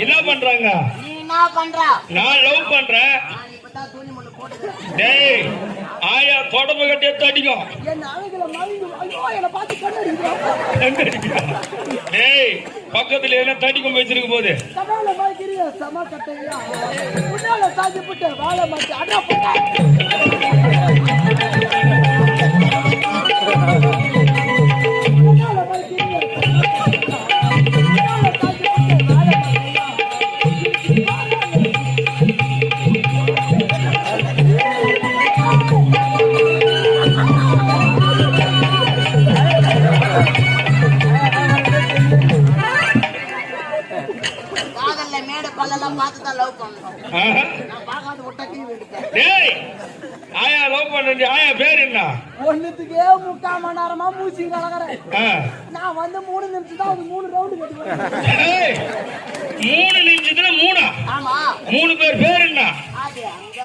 என்ன பண்றாங்க? நீ என்ன பண்ற? நான் லவ் பண்றேன். டேய் ஆயா தொடர்பு கட்டி தடிக்கும். டேய் பக்கத்துல என்ன தடிக்கும் வச்சிருக்க போது ஆயா லவ் பண்ற ஆயா பேர் என்ன? ஒண்ணுத்துக்கே 3/4 மணி நேரமா மூச்சு கலக்கறேன். நான் வந்து 3 நிமிஷம் தான் அது 3 ரவுண்ட் கட்டி 3 நிமிஷத்துல 3. ஆமா 3 பேர் என்ன?